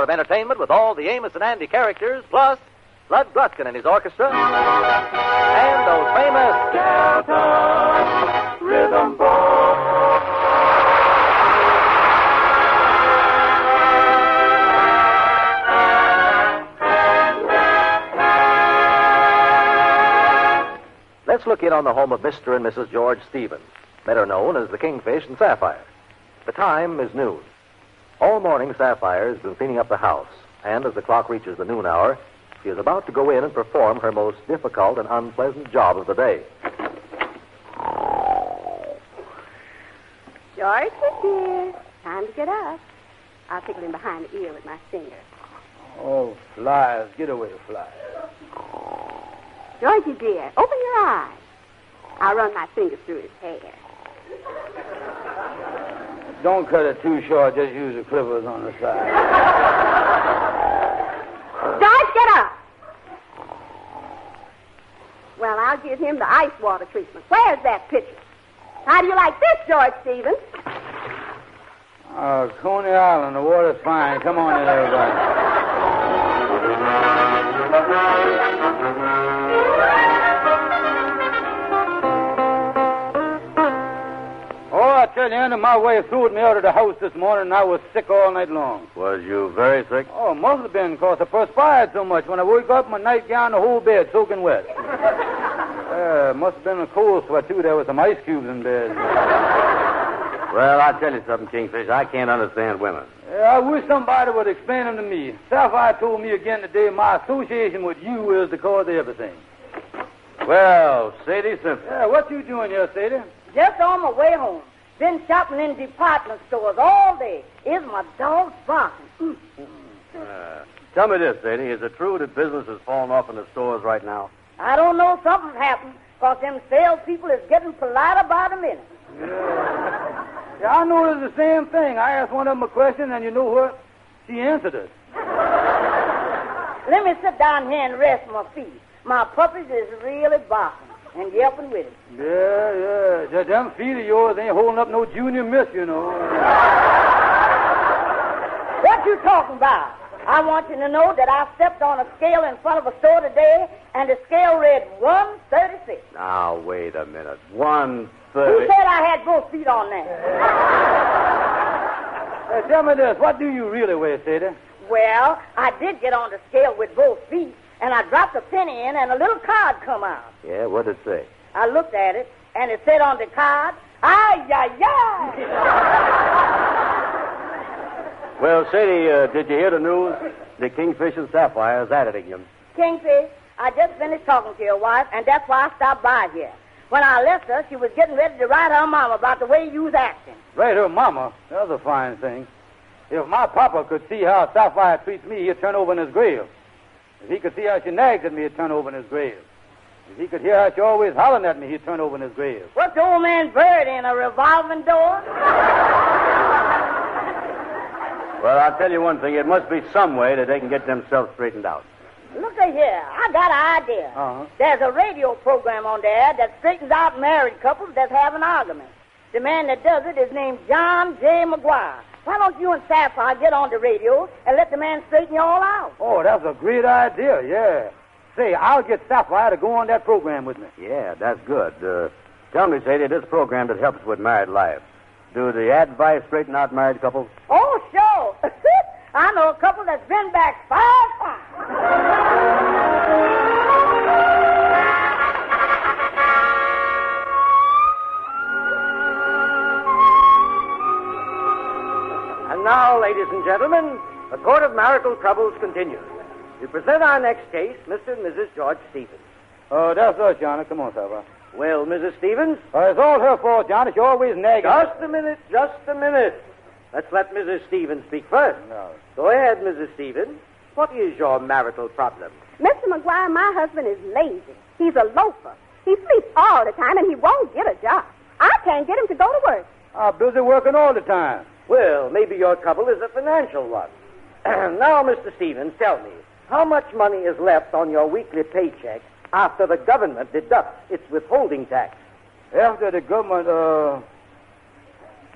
hour of entertainment with all the Amos and Andy characters, plus Bud Gluskin and his orchestra, and those famous Delta Rhythm Boys. Let's look in on the home of Mr. and Mrs. George Stevens, better known as the Kingfish and Sapphire. The time is noon. All morning, Sapphire has been cleaning up the house, and as the clock reaches the noon hour, she is about to go in and perform her most difficult and unpleasant job of the day. George, dear, time to get up. I'll tickle him behind the ear with my finger. Oh, flies. Get away, flies. Georgie, dear, open your eyes. I'll run my fingers through his hair. Don't cut it too short. Just use the clippers on the side. George, get up. Well, I'll give him the ice water treatment. Where's that pitcher? How do you like this, George Stevens? Coney Island. The water's fine. Come on in, everybody. I tell you, Andy, my wife threw me out of the house this morning, and I was sick all night long. Was you very sick? Oh, must have been, because I perspired so much. When I woke up, my nightgown, the whole bed soaking wet. Must have been a cold sweat, too. There was some ice cubes in bed. Well, I'll tell you something, Kingfish. I can't understand women. I wish somebody would explain them to me. Sapphire told me again today my association with you is the cause of everything. Well, Sadie Simpson. Yeah, what you doing here, Sadie? Just on my way home. Been shopping in department stores all day. Is my dog barking? Tell me this, Sadie. Is it true that business has fallen off in the stores right now? I don't know. Something's happened, because them salespeople is getting politer by the minute. Yeah, I noticed the same thing. I asked one of them a question, and you know what? She answered it. Let me sit down here and rest my feet. My puppies is really barking and yelping with it. Yeah. Them feet of yours ain't holding up no junior miss, you know. What you talking about? I want you to know that I stepped on a scale in front of a store today, and the scale read 136. Now, wait a minute. 130. Who said I had both feet on there? Hey, tell me this. What do you really weigh, Sadie? Well, I did get on the scale with both feet, and I dropped a penny in, and a little card come out. Yeah, what did it say? I looked at it, and it said on the card, "Ay, ay, ay." Well, Sadie, did you hear the news? The Kingfish and Sapphire is at it again. Kingfish, I just finished talking to your wife, and that's why I stopped by here. When I left her, she was getting ready to write her mama about the way you was acting. Write her mama? That's a fine thing. If my papa could see how Sapphire treats me, he'd turn over in his grave. If he could see how she nags at me, he'd turn over in his grave. If he could hear how she always hollering at me, he'd turn over in his grave. What's the old man buried in, a revolving door? Well, I'll tell you one thing. It must be some way that they can get themselves straightened out. Look at here. I got an idea. Uh-huh. There's a radio program on there that straightens out married couples that's having arguments. The man that does it is named John J. McGuire. Why don't you and Sapphire get on the radio and let the man straighten you all out? Oh, that's a great idea, yeah. Say, I'll get Sapphire to go on that program with me. Yeah, that's good. Tell me, Sadie, this program that helps with married life. Do the advice straighten out married couples? Oh, sure. I know a couple that's been back 5 times. And now, ladies and gentlemen, the Court of Marital Troubles continues. We present our next case, Mr. and Mrs. George Stevens. Oh, that's us, Johnny. Come on, Sapphire. Well, Mrs. Stevens? It's all her fault, Johnny. She always nagging. Just a minute. Let's let Mrs. Stevens speak first. No. Go ahead, Mrs. Stevens. What is your marital problem? Mr. McGuire, my husband is lazy. He's a loafer. He sleeps all the time, and he won't get a job. I can't get him to go to work. I'm busy working all the time. Well, maybe your trouble is a financial one. Now, Mr. Stevens, tell me, how much money is left on your weekly paycheck after the government deducts its withholding tax? After the government,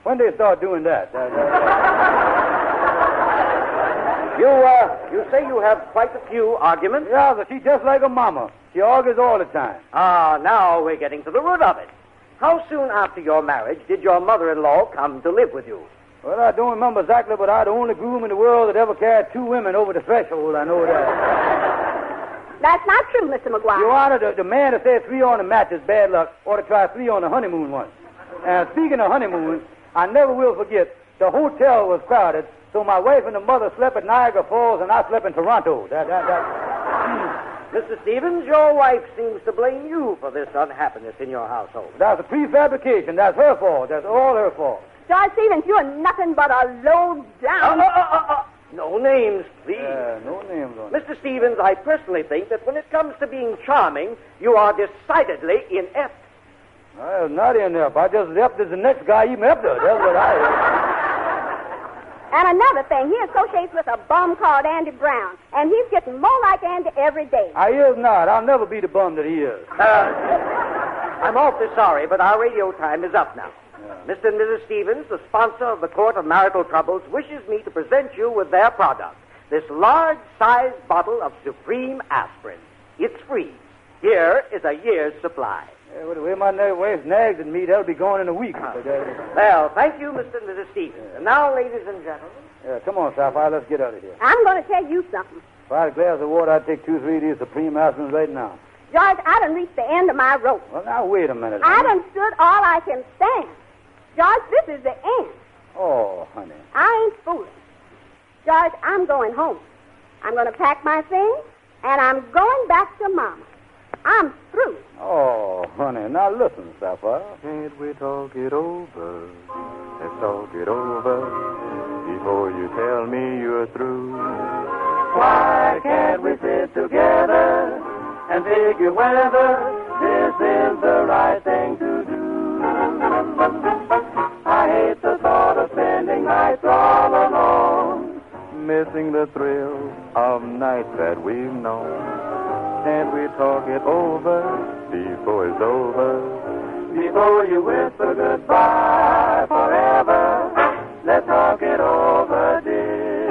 when they start doing that? You say you have quite a few arguments? Yeah, but she's just like a mama. She argues all the time. Ah, now we're getting to the root of it. How soon after your marriage did your mother-in-law come to live with you? Well, I don't remember exactly, but I'm the only groom in the world that ever carried 2 women over the threshold. I know that. That's not true, Mr. McGuire. Your Honor, the man that said 3 on the match is bad luck ought to try 3 on the honeymoon once. And speaking of honeymoon, I never will forget, the hotel was crowded, so my wife and the mother slept at Niagara Falls, and I slept in Toronto. Mr. Stevens, your wife seems to blame you for this unhappiness in your household. That's a prefabrication. That's her fault. That's all her fault. George Stevens, you're nothing but a low-down... No names, please. No names on it. Mr. Stevens, I personally think that when it comes to being charming, you are decidedly inept. Well, not inept. I just left as the next guy even after. That's what I am. And another thing, he associates with a bum called Andy Brown, and he's getting more like Andy every day. I is not. I'll never be the bum that he is. I'm awfully sorry, but our radio time is up now. Mr. and Mrs. Stevens, the sponsor of the Court of Marital Troubles, wishes me to present you with their product, this large-sized bottle of Supreme Aspirin. It's free. Here is a year's supply. Yeah, the way my wife nags at me, that'll be gone in a week. Well, thank you, Mr. and Mrs. Stevens. And now, ladies and gentlemen... Yeah, come on, Sapphire, let's get out of here. I'm going to tell you something. If I had a glass of water, I'd take 2 or 3 of these Supreme Aspirins right now. George, I done reached the end of my rope. Well, now, wait a minute. I done stood all I can stand. George, this is the end. Oh, honey. I ain't fooling. George, I'm going home. I'm going to pack my things, and I'm going back to Mama. I'm through. Oh, honey. Now, listen, Sapphire. Can't we talk it over? Let's talk it over before you tell me you're through. Why can't we sit together and figure whether this is the right thing to do? I hate the thought of spending nights all alone, missing the thrill of nights that we've known. Can't we talk it over before it's over? Before you whisper goodbye forever, let's talk it over, dear.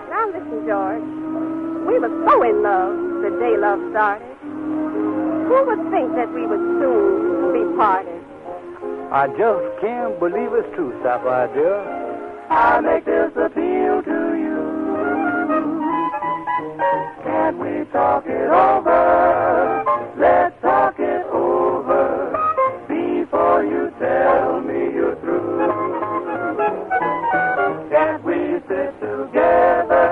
Now listen, George. We were so in love the day love started. Who would think that we would soon be parted? I just can't believe it's true, Sapphire, dear. I make this appeal to you. Can't we talk it over? Let's talk it over before you tell me you're through. Can't we sit together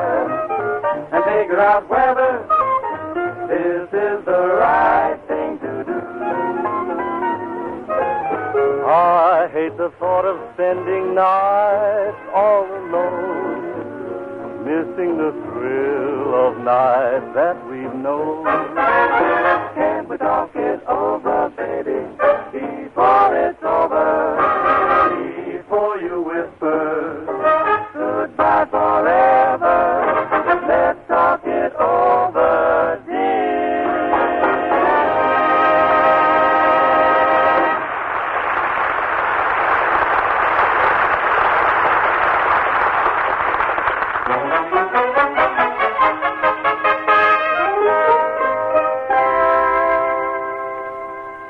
and figure out whether this is the right thing to do? I hate the thought of spending nights all alone, missing the thrill of nights that we've known. Can't we talk it over, baby, before it's over? Before you whisper goodbye forever, let's talk it over, dear.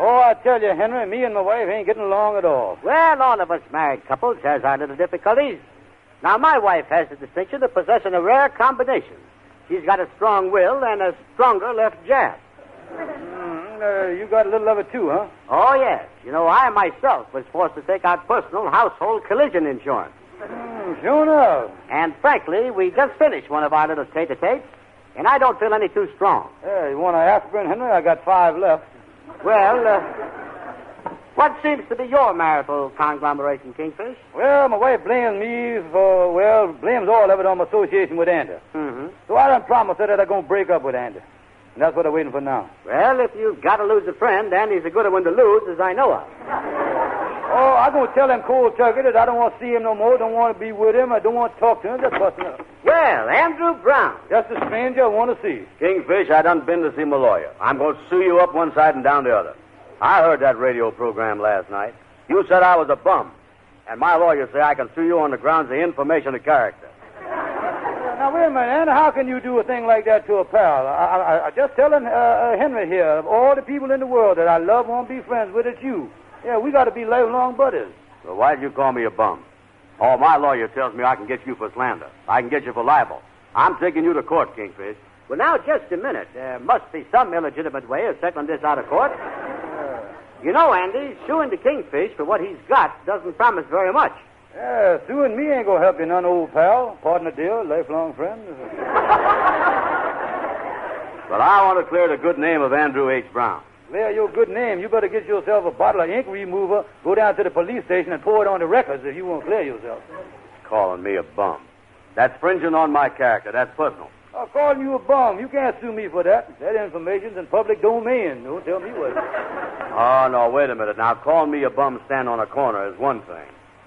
Oh, I tell you, Henry, me and my wife ain't getting along at all. Well, all of us married couples has our little difficulties. Now, my wife has the distinction of possessing a rare combination. She's got a strong will and a stronger left jab. You got a little of it, too, huh? Oh, yes. You know, I myself was forced to take out personal household collision insurance. Sure enough. And frankly, we just finished one of our little tete-a-tetes, and I don't feel any too strong. Yeah, you want an aspirin, Henry? I got 5 left. Well, what seems to be your marital conglomeration, Kingfish? Well, my wife blames me blames all of it on my association with Andy. Mm-hmm. So I done promised her that I'm going to break up with Andy. And that's what I'm waiting for now. Well, if you've got to lose a friend, Andy's a good one to lose, as I know of. Oh, I'm going to tell him cold turkey that I don't want to see him no more, don't want to be with him, I don't want to talk to him, just busting up. Well, Andrew Brown. Just a stranger I want to see. Kingfish, I done been to see my lawyer. I'm going to sue you up one side and down the other. I heard that radio program last night. You said I was a bum. And my lawyers say I can sue you on the grounds of information of character. Now, wait a minute, Andy. How can you do a thing like that to a pal? I just telling Henry here, of all the people in the world that I love won't be friends with, it's you. Yeah, we got to be lifelong buddies. So why did you call me a bum? Oh, my lawyer tells me I can get you for slander. I can get you for libel. I'm taking you to court, Kingfish. Well, now, just a minute. There must be some illegitimate way of settling this out of court. You know, Andy, suing the Kingfish for what he's got doesn't promise very much. Yeah, suing me ain't gonna help you none, old pal. Partner deal, lifelong friend. But I want to clear the good name of Andrew H. Brown. Clear your good name. You better get yourself a bottle of ink remover, go down to the police station and pour it on the records if you want to clear yourself. Calling me a bum. That's fringing on my character. That's personal. I'm calling you a bum. You can't sue me for that. That information's in public domain. Don't tell me what. Oh, no, wait a minute. Now, calling me a bum standing on a corner is one thing.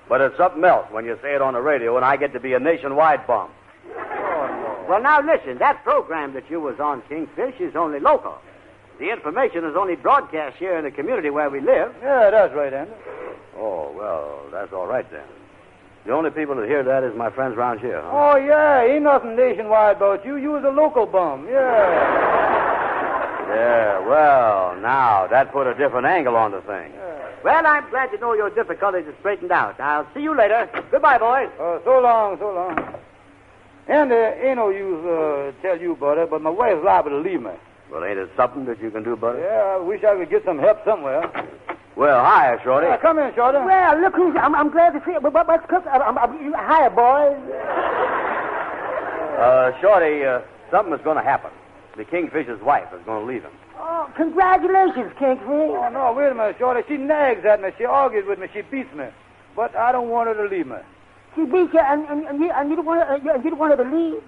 But it's something else when you say it on the radio and I get to be a nationwide bum. Oh, no. Well, now, listen. That program that you was on, Kingfish, is only local. The information is only broadcast here in the community where we live. Yeah, that's right, Andy. Oh, well, that's all right then. The only people that hear that is my friends around here, huh? Oh, yeah. Ain't nothing nationwide about you. You was a local bum. Yeah. Yeah, well, now, that put a different angle on the thing. Well, I'm glad to know your difficulties are straightened out. I'll see you later. Goodbye, boys. So long, so long. And ain't no use tell you about it, but my wife's liable to leave me. Well, ain't it something that you can do, buddy? Yeah, I wish I could get some help somewhere. Well, hi, Shorty. Come in, Shorty. Well, look who's... I'm glad to see you. But hi, boys. Shorty, something is going to happen. The Kingfisher's wife is going to leave him. Oh, congratulations, Kingfish. Oh, no, wait a minute, Shorty. She nags at me. She argues with me. She beats me. But I don't want her to leave me. She beat you, and you don't want her to leave?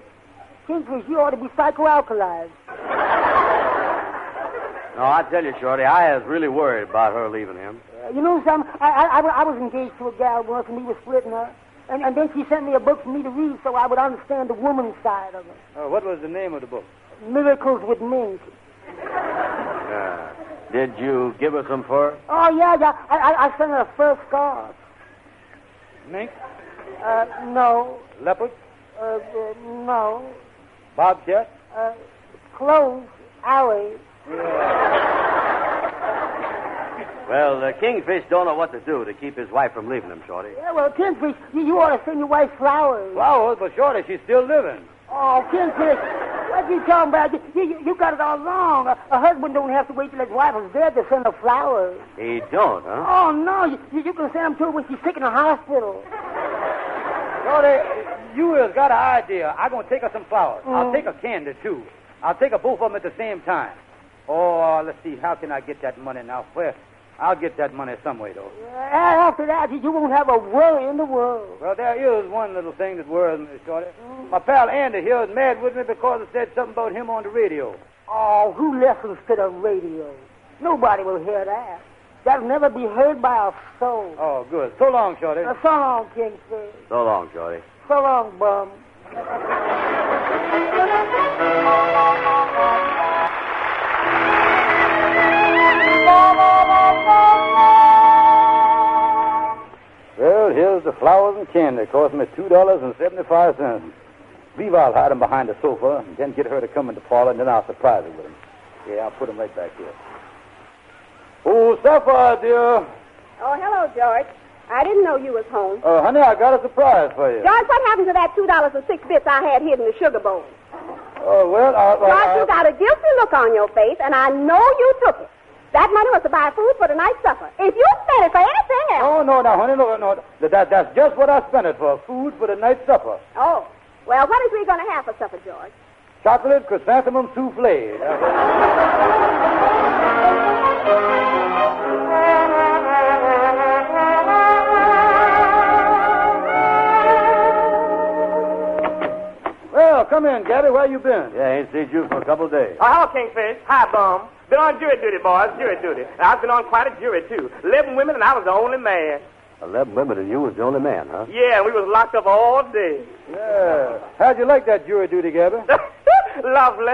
Kingfish, you ought to be psychoalkalized. No, I tell you, Shorty, I was really worried about her leaving him. You know something? I was engaged to a gal once, and we were splitting her. And then she sent me a book for me to read so I would understand the woman's side of it. What was the name of the book? Miracles with Mink. Did you give her some fur? Oh, yeah. I sent her a fur scarf. Mink? No. Leopard? No. Bobcat? Clothes. Alley. Well, the Kingfish don't know what to do to keep his wife from leaving him, Shorty. Yeah, well, Kingfish, you ought to send your wife flowers. Flowers? But, Shorty, she's still living. Oh, Kingfish, what you talking about? You got it all wrong. A husband don't have to wait till his wife is dead to send her flowers. He don't, huh? Oh, no. You can send them to her when she's sick in the hospital. Shorty, you has got an idea. I'm going to take her some flowers. I'll take her candy, too. I'll take her both of them at the same time. Oh, let's see. How can I get that money now? Well, I'll get that money some way, though. After that, you won't have a worry in the world. Well, there is one little thing that worries me, Shorty. My pal Andy here is mad with me because I said something about him on the radio. Oh, who listens to the radio? Nobody will hear that. That'll never be heard by a soul. Oh, good. So long, Shorty. So long, Kingfish. So long, Shorty. So long, bum. Well, here's the flowers and candy. It cost me $2.75. Leave I'll hide them behind the sofa and then get her to come in the parlor, and then I'll surprise her with them. Yeah, I'll put them right back here. Oh, Sapphire, dear. Oh, hello, George. I didn't know you was home. Honey, I got a surprise for you. George, what happened to that $2.06 I had hid in the sugar bowl? Oh, well, George, you got a guilty look on your face, and I know you took it. That money was to buy food for the night's supper. If you spent it for anything else... Oh, no, honey, no. That's just what I spent it for, food for the night's supper. Oh. Well, what is we going to have for supper, George? Chocolate chrysanthemum souffle. Well, come in, Gabby. Where you been? Yeah, ain't seen you for a couple of days. Oh, hello, Kingfish. Hi, bum. Been on jury duty, boys. Jury duty. And I've been on quite a jury, too. 11 women, and I was the only man. 11 women, and you was the only man, huh? Yeah, and we was locked up all day. Yeah. How'd you like that jury duty, Gabby? Lovely.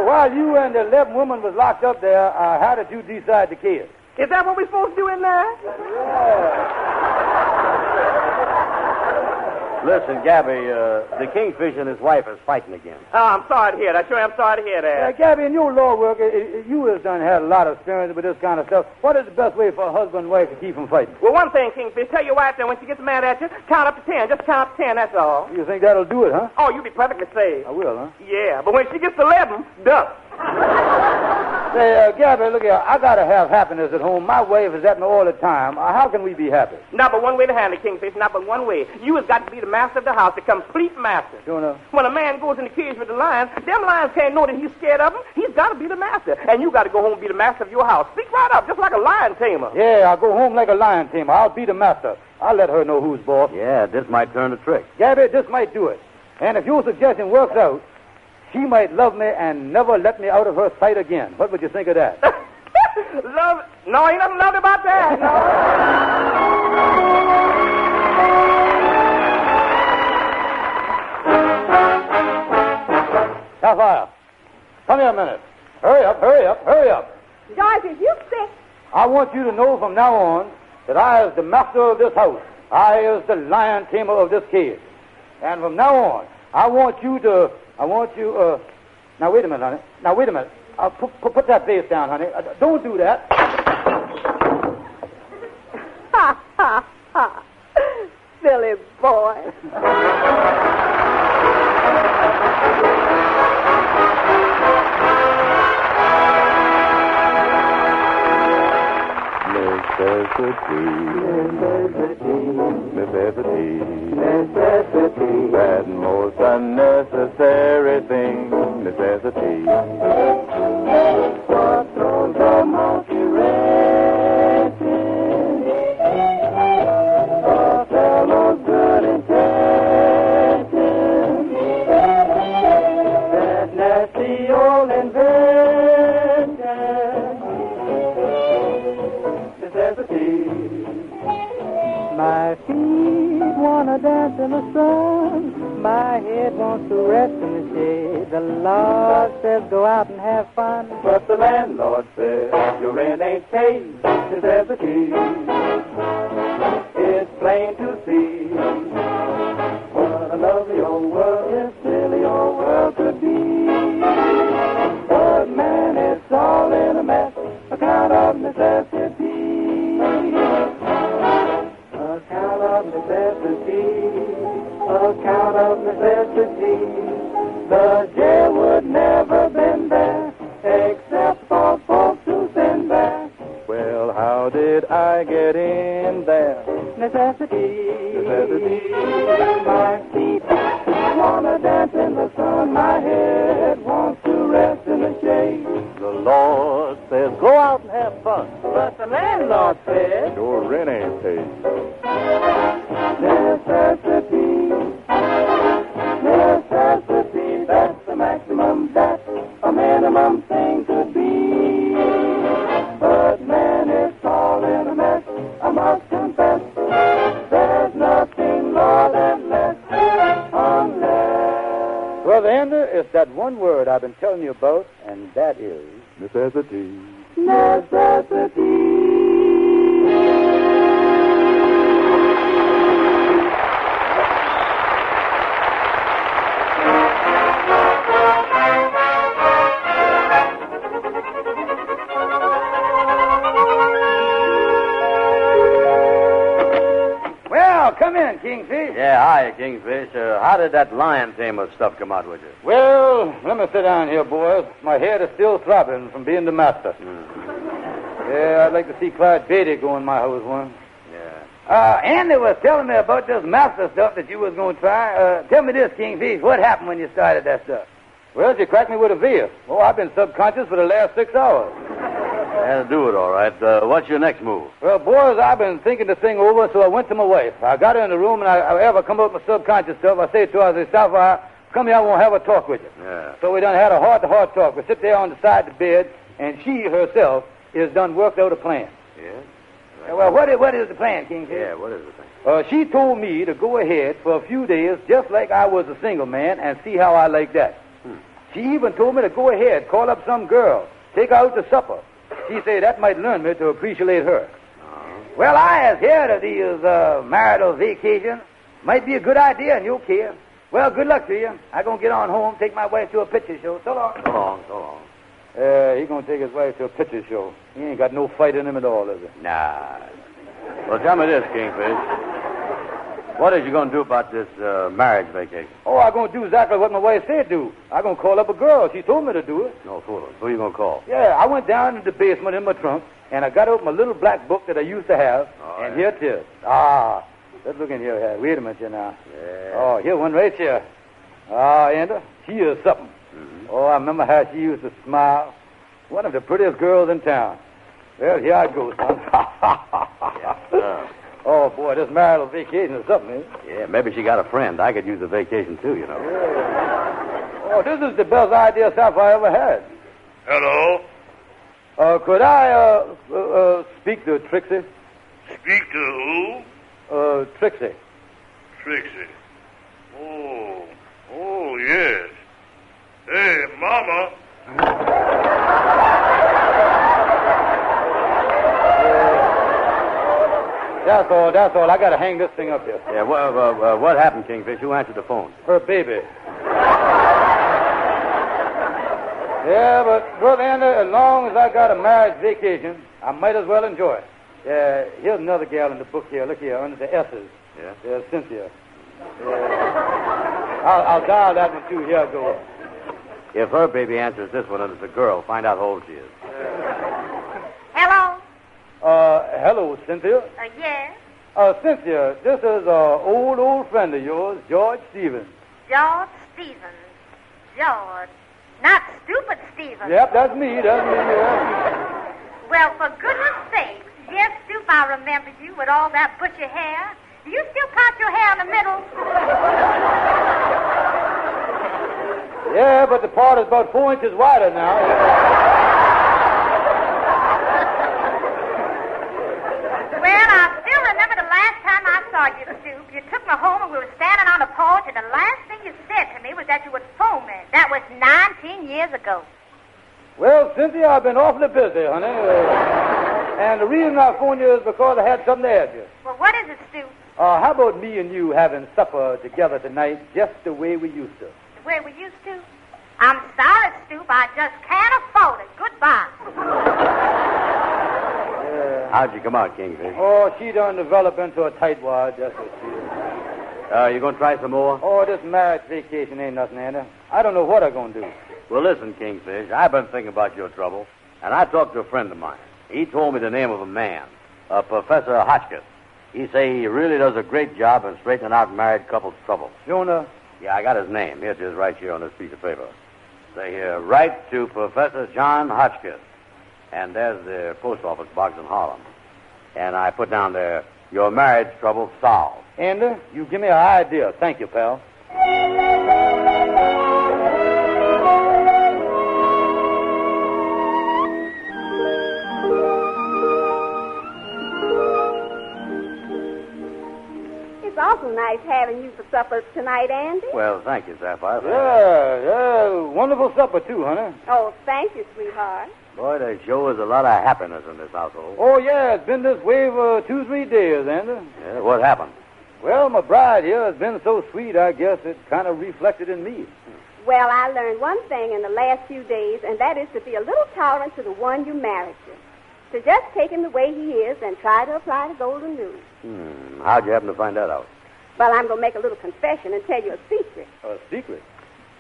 While you and the 11 women was locked up there, how did you decide the case? Is that what we're supposed to do in there? Listen, Gabby, the Kingfish and his wife is fighting again. Oh, I'm sorry to hear that. Sure, I'm sorry to hear that. Gabby, in your law work, you has done had a lot of experience with this kind of stuff. What is the best way for a husband and wife to keep from fighting? Well, one thing, Kingfish, tell your wife that when she gets mad at you, count up to 10. Just count up to 10, that's all. You think that'll do it, huh? Oh, you'll be perfectly safe. I will, huh? Yeah, but when she gets to 11, duck. Say, Gabby, look here. I got to have happiness at home. My wife is at me all the time. How can we be happy? Not but one way to handle it, Kingfish. Not but one way. You has got to be the master of the house, the complete master. Sure enough. When a man goes in the cage with the lions, them lions can't know that he's scared of them. He's got to be the master. And you got to go home and be the master of your house. Speak right up, just like a lion tamer. Yeah, I'll go home like a lion tamer. I'll be the master. I'll let her know who's boss. Yeah, this might turn the trick. Gabby, this might do it. And if your suggestion works out, she might love me and never let me out of her sight again. What would you think of that? Love? No, ain't nothing love about that. No. Sapphire, come here a minute. Hurry up, hurry up, hurry up. George, is you sick? I want you to know from now on that I is the master of this house. I is the lion tamer of this cage. And from now on, I want you, now wait a minute, honey. Now wait a minute. Put that vase down, honey. Don't do that. Ha, ha, ha. Silly boy. Necessity, that most unnecessary thing, necessity. What throws a monkey racing? A fellow's good intention. That nasty old invention. My feet wanna dance in the sun. My head wants to rest in the shade. The Lord says go out and have fun. But the landlord says your rent ain't paid. Necessity. It's plain to see. What a lovely old world this silly old world could be. But man, it's all in a mess. Account of necessity. Account of necessity. Account of necessity. The jail would never been there except for folks who send back. Well, how did I get in there? Necessity. Necessity. My feet wanna dance in the sun. My head wants to rest in the shade. The Lord says, go out and have fun. But the landlord said, your rent ain't paid. Necessity. Necessity. That's the maximum that a minimum thing could be. But man, it's all in a mess. I must confess, there's nothing more than less unless. Well, the end is that one word I've been telling you about, and that is necessity. necessity. Well, come in, Kingfish. Yeah, hi, Kingfish. How did that lion tamer stuff come out with you? Well, let me sit down here, boys. My head is still throbbing from being the master. Yeah, I'd like to see Clyde Beatty go in my house one. Yeah. Andy was telling me about this master stuff that you was going to try. Tell me this, Kingfish. What happened when you started that stuff? Well, you cracked me with a veer. Oh, I've been subconscious for the last 6 hours. That'll do it, all right. What's your next move? Well, boys, I've been thinking the thing over, so I went to my wife. I got her in the room, and I ever come up with my subconscious stuff. I say to her, I say, Sapphire, come here, I want to have a talk with you. Yeah. So we done had a heart-to-heart talk. We sit there on the side of the bed, and she herself is done worked out a plan. Yeah? Well, what is the plan, Kingfish? Yeah, what is the thing? She told me to go ahead for a few days, just like I was a single man, and see how I like that. She even told me to go ahead, call up some girl, take her out to supper, She say that might learn me to appreciate her. Well, I has heard of these marital vacations. Might be a good idea in your case. Well, good luck to you. I'm going to get on home, take my wife to a picture show. So long. So long, so long. He's going to take his wife to a picture show. He ain't got no fight in him at all, is he? Nah. Well, tell me this, Kingfish. What is you going to do about this marriage vacation? Oh, I'm going to do exactly what my wife said do. I'm going to call up a girl. She told me to do it. No fooling. Who you going to call? Yeah, I went down to the basement in my trunk, and I got out my little black book that I used to have, and here it is. Ah, let's look in here. Wait a minute here now. Yeah. Oh, here one right here. Ah, Andrew, she is something. Mm-hmm. Oh, I remember how she used to smile. One of the prettiest girls in town. Well, here I go, son. Oh, boy, this marital vacation is something, isn't it? Yeah, maybe she got a friend. I could use a vacation, too, you know. Yeah. Oh, this is the best idea Sapphire ever had. Hello? Could I, speak to Trixie? Speak to who? Trixie. Trixie. Oh, yes. Hey, Mama. That's all. I got to hang this thing up here. Yeah, what happened, Kingfish? Who answered the phone? Her baby. Yeah, but, Brother Andrew, as long as I got a marriage vacation, I might as well enjoy it. Yeah, here's another gal in the book here. Look here, under the S's. Yeah? There's Cynthia. I'll dial that one, too. Here I go. If her baby answers this one and it's a girl, find out how old she is. Hello? Hello, Cynthia. Yes? Cynthia, this is an old friend of yours, George Stevens. George Stevens. George. Not stupid Stevens. Yep, that's me, yeah. Well, for goodness sake. Yes, Stoop, I remember you with all that bushy hair. Do you still part your hair in the middle? Yeah, but the part is about 4 inches wider now. Well, I still remember the last time I saw you, Stoop. You took me home and we were standing on the porch, and the last thing you said to me was that you would phone me. That was 19 years ago. Well, Cynthia, I've been awfully busy, honey. And the reason I phoned you is because I had something to ask you. Well, what is it, Stoop? How about me and you having supper together tonight just the way we used to? The way we used to? I'm sorry, Stoop. I just can't afford it. Goodbye. How'd you come out, Kingfish? Oh, she done develop into a tightwad, just as she is. You gonna try some more? Oh, this marriage vacation ain't nothing, Anna. I don't know what I'm gonna do. Well, listen, Kingfish, I've been thinking about your trouble, and I talked to a friend of mine. He told me the name of a man, Professor Hotchkiss. He say he really does a great job in straightening out married couples' trouble. Jonah? Yeah, I got his name. Here it is right here on this piece of paper. Say here, write to Professor John Hotchkiss. And there's the post office box in Harlem. And I put down there, your marriage trouble solved. Andy, you give me an idea. Thank you, pal. It's awful nice having you for supper tonight, Andy. Well, thank you, Sapphire. Yeah, wonderful supper, too, honey. Oh, thank you, sweetheart. Boy, there sure is a lot of happiness in this household. Oh, yeah, it's been this way for 2-3 days, Andy. Yeah, what happened? Well, my bride here has been so sweet, I guess it kind of reflected in me. Well, I learned one thing in the last few days, and that is to be a little tolerant to the one you married to. To just take him the way he is and try to apply the golden rule. How'd you happen to find that out? Well, I'm going to make a little confession and tell you a secret. A secret?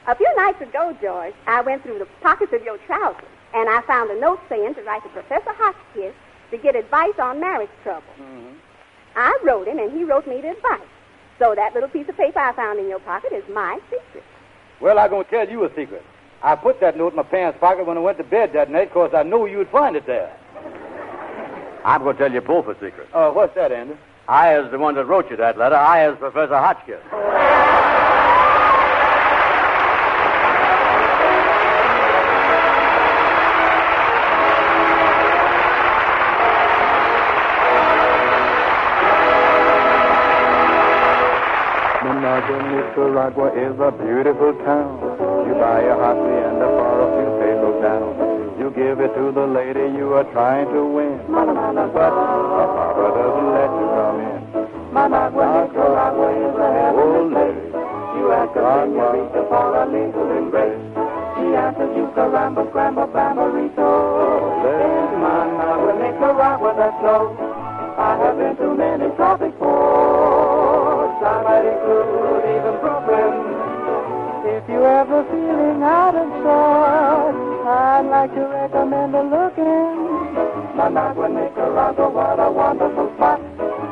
A few nights ago, George, I went through the pockets of your trousers, and I found a note saying to write to Professor Hotchkiss to get advice on marriage trouble. Mm-hmm. I wrote him, and he wrote me the advice. So that little piece of paper I found in your pocket is my secret. Well, I'm going to tell you a secret. I put that note in my pants pocket when I went to bed that night because I knew you'd find it there. I'm going to tell you both a secret. What's that, Andy? I is the one that wrote you that letter. I is Professor Hotchkiss. Nicaragua is a beautiful town. You buy a hot and a for a few pesos down. You give it to the lady you are trying to win. But Papa doesn't let you come in. Nicaragua is a heavenly place. You ask a senorita for a legal embrace. She answers you, caramba, scramba, bambarito. In Managua, Nicaragua, that's no. I have been to many tropic ports. I might include even Brooklyn. If you're ever feeling out of sorts, I'd like to recommend a look in Managua, Nicaragua, what a wonderful spot.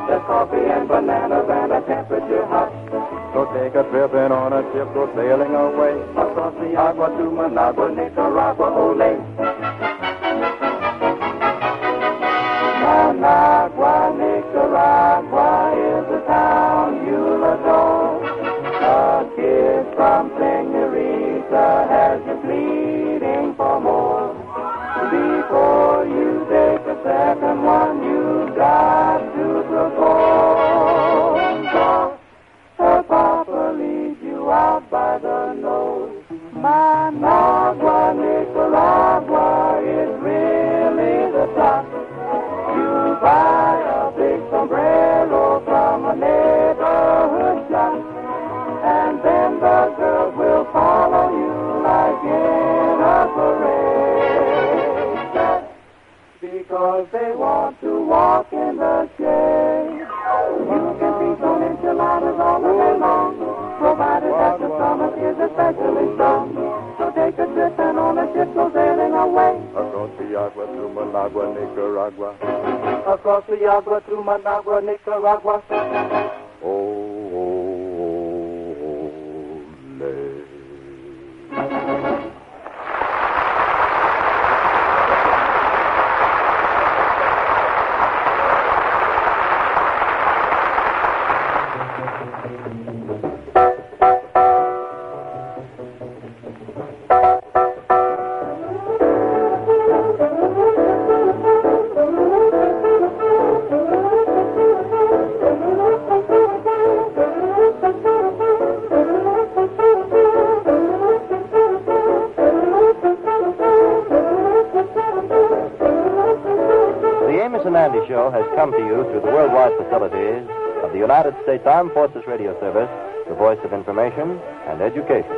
There's coffee and bananas and a temperature hot. So take a trip in on a ship, go sailing away across the agua to Managua, Nicaragua, ole. Managua, Nicaragua is a town you'll adore. A kiss from Senorita has you pleading for more. Before you take a second one, you've got to propose. Her papa leads you out by the nose. Managua, Nicaragua is really the top. You buy a big sombrero from a neighborhood shop, and then the girls will follow you like in a parade. Because they want to walk in the shade. You can feast on enchiladas all the day long, provided that your stomach is especially strong. So take a trip and on a ship go sailing away. Across the agua to Managua, Nicaragua. Across the agua to Managua, Nicaragua. Show has come to you through the worldwide facilities of the United States Armed Forces Radio Service, the voice of information and education.